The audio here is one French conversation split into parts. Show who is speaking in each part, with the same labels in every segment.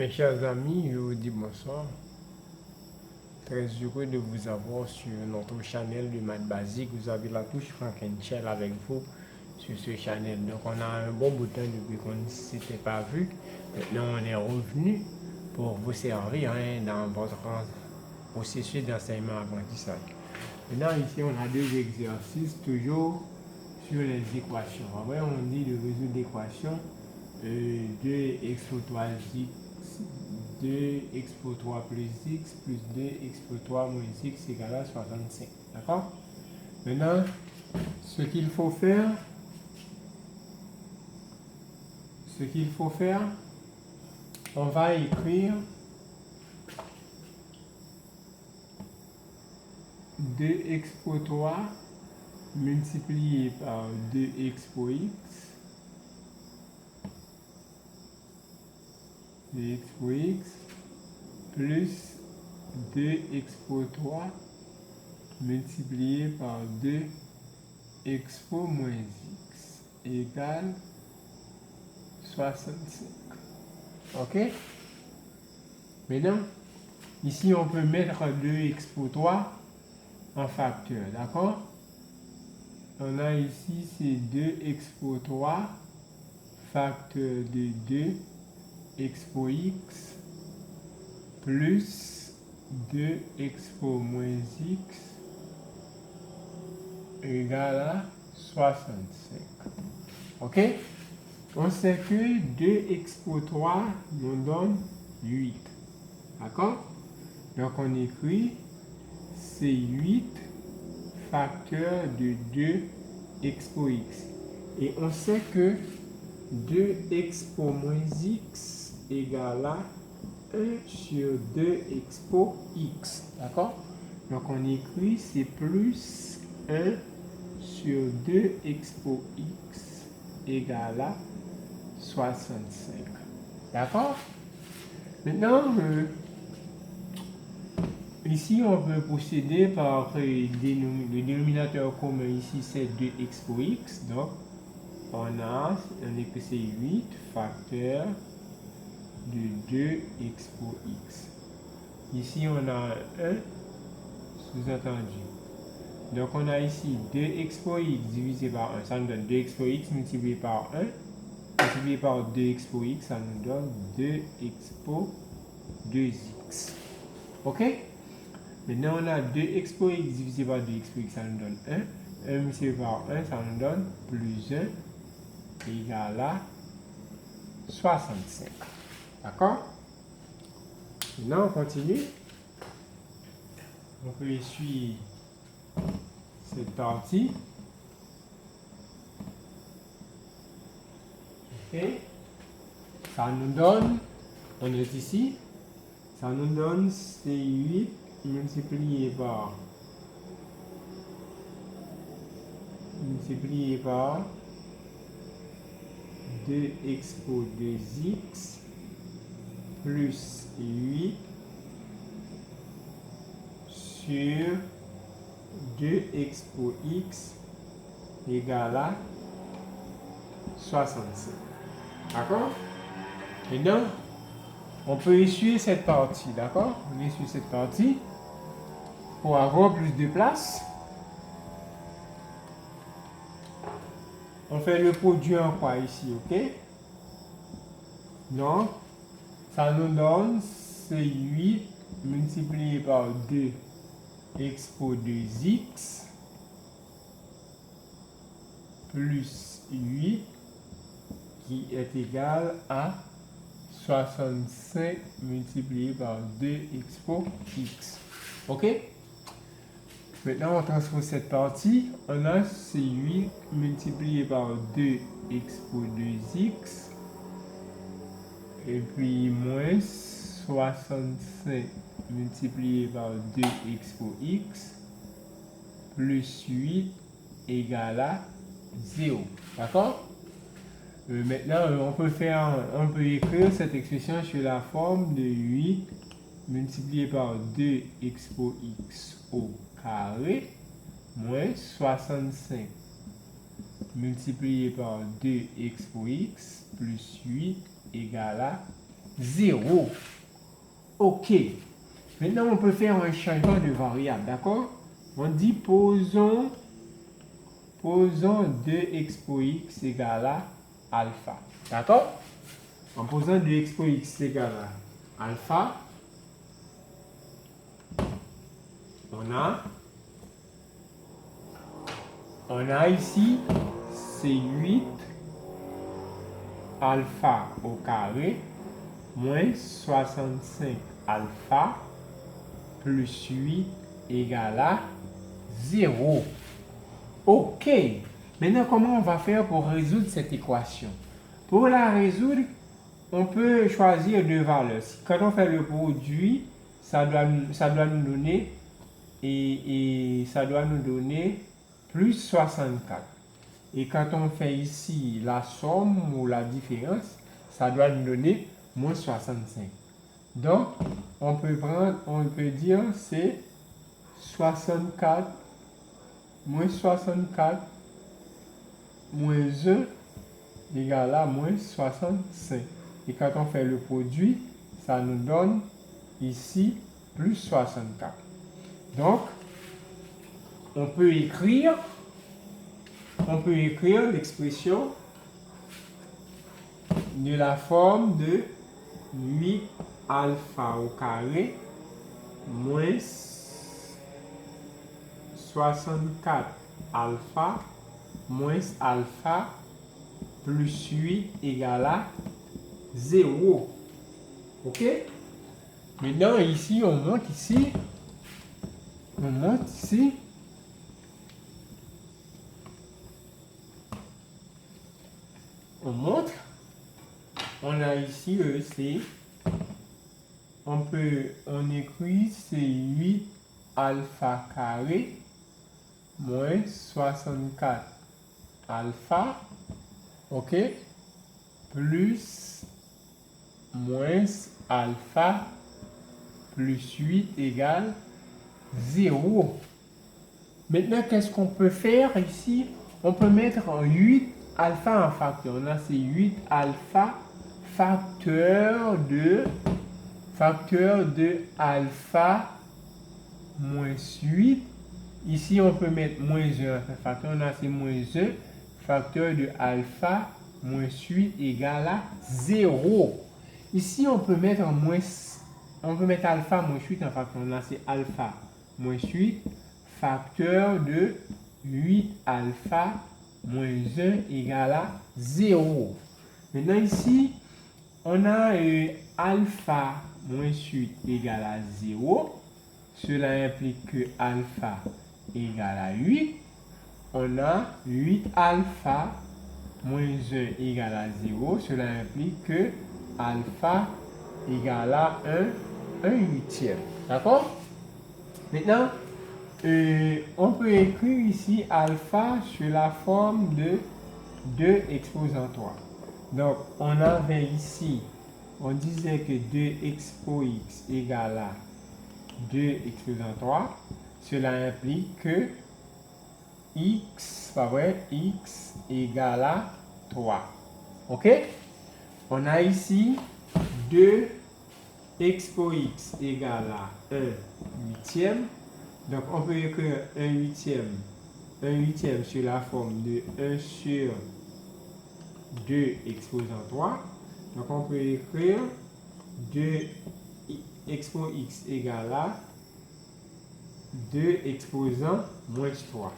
Speaker 1: Mes chers amis, je vous dis bonsoir. Très heureux de vous avoir sur notre channel de maths basique. Vous avez la touche Frankenshell avec vous sur ce channel. Donc on a un bon bout de temps depuis qu'on ne s'était pas vu. Maintenant on est revenu pour vous servir dans votre processus d'enseignement-apprentissage. Maintenant ici on a deux exercices toujours sur les équations. Après on dit de résoudre l'équation 2x pour 3x 2x pour 3 plus x plus 2x pour 3 moins x égale à 65. D'accord? Maintenant, ce qu'il faut faire, on va écrire 2x pour 3 multiplié par 2x pour x. 2x pour x plus 2x pour 3 multiplié par 2x pour moins x égale 65. Ok? Maintenant, ici on peut mettre 2x pour 3 en facteur, d'accord? On a ici c'est 2x pour 3 facteur de 2 x pour x plus 2x pour moins x égale à 65. Ok? On sait que 2x pour 3 nous donne 8. D'accord? Donc on écrit c'est 8 facteur de 2x pour x. Et on sait que 2x pour moins x égale à 1 sur 2x pour x. D'accord? Donc on écrit c'est plus 1 sur 2x pour x égale à 65. D'accord? Maintenant, ici on peut procéder par le dénominateur commun ici c'est 2x pour x. Donc on écrit c'est 8 facteur de 2x pour x. Ici, on a 1 sous-entendu. Donc, on a ici 2x pour x divisé par 1. Ça nous donne 2x pour x multiplié par 1. Multiplié par 2x pour x, ça nous donne 2x pour 2x. Ok? Maintenant, on a 2x pour x divisé par 2x pour x, ça nous donne 1. 1 multiplié par 1, ça nous donne plus 1 égale à 65. D'accord? Maintenant, on continue. On peut essuyer cette partie. Ok? Ça nous donne, on est ici, ça nous donne c'est 8 multiplié par 2x pour 2x plus 8 sur 2x pour x égale à 65. D'accord? Maintenant, on peut essuyer cette partie, d'accord? On essuie cette partie pour avoir plus de place. On fait le produit en quoi ici, ok? Donc, ça nous donne c'est 8 multiplié par 2x pour 2x plus 8 qui est égal à 65 multiplié par 2x pour x. Ok? Maintenant, on transpose cette partie. On a c'est 8 multiplié par 2x pour 2x et puis moins 65 multiplié par 2x pour x plus 8 égale à 0. D'accord? Maintenant, on peut écrire cette expression sur la forme de 8 multiplié par 2x pour x au carré moins 65 multiplié par 2x pour x plus 8 égale à 0. OK. Maintenant, on peut faire un changement de variable, d'accord? On dit posons 2x pour x égale à alpha. D'accord? En posant 2x pour x égale à alpha, on a ici, c'est 8 alpha au carré moins 65 alpha plus 8 égale à 0. OK. Maintenant, comment on va faire pour résoudre cette équation? Pour la résoudre, on peut choisir deux valeurs. Quand on fait le produit, ça doit nous donner ça doit nous donner plus 64. Et quand on fait ici la somme ou la différence, ça doit nous donner moins 65. Donc, on peut dire c'est 64 moins 64 moins 1 égale à moins 65. Et quand on fait le produit, ça nous donne ici plus 64. Donc, on peut écrire l'expression de la forme de 8 alpha au carré moins 64 alpha moins alpha plus 8 égale à 0. OK? Maintenant, ici, on monte ici. On montre. On a ici EC. On écrit c'est 8 alpha carré moins 64 alpha, OK, plus moins alpha plus 8 égale 0. Maintenant, qu'est-ce qu'on peut faire ici? On peut mettre 8 alpha en facteur. On a ces 8 alpha facteur de alpha moins 8. Ici, on peut mettre moins 1 en facteur. On a ces moins 1 facteur de alpha moins 8 égale à 0. Ici, on peut mettre alpha moins 8 en facteur. On a c'est alpha moins 8 facteur de 8 alpha moins 1 égale à 0. Maintenant ici, on a alpha moins 8 égale à 0. Cela implique que alpha égale à 8. On a 8 alpha moins 1 égale à 0. Cela implique que alpha égale à 1 huitième. D'accord? Maintenant, on peut écrire ici alpha sur la forme de 2 exposant 3. Donc, on avait ici, on disait que 2x pour x égale à 2 exposant 3. Cela implique que x égale à 3. OK? On a ici 2x pour x égale à 1 huitième. Donc, on peut écrire 1 huitième sur la forme de 1 sur 2 exposant 3. Donc, on peut écrire 2x pour x égale à 2 exposant moins 3.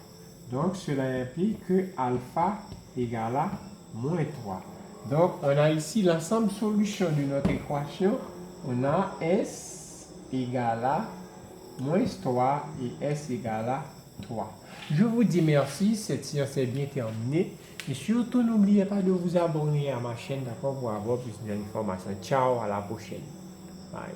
Speaker 1: Donc, cela implique que alpha égale à moins 3. Donc, on a ici l'ensemble solution de notre équation. On a S égale à moins 3 et S égale à 3. Je vous dis merci, cette séance est bien terminée. Et surtout, n'oubliez pas de vous abonner à ma chaîne, d'accord, pour avoir plus d'informations. Ciao, à la prochaine. Bye.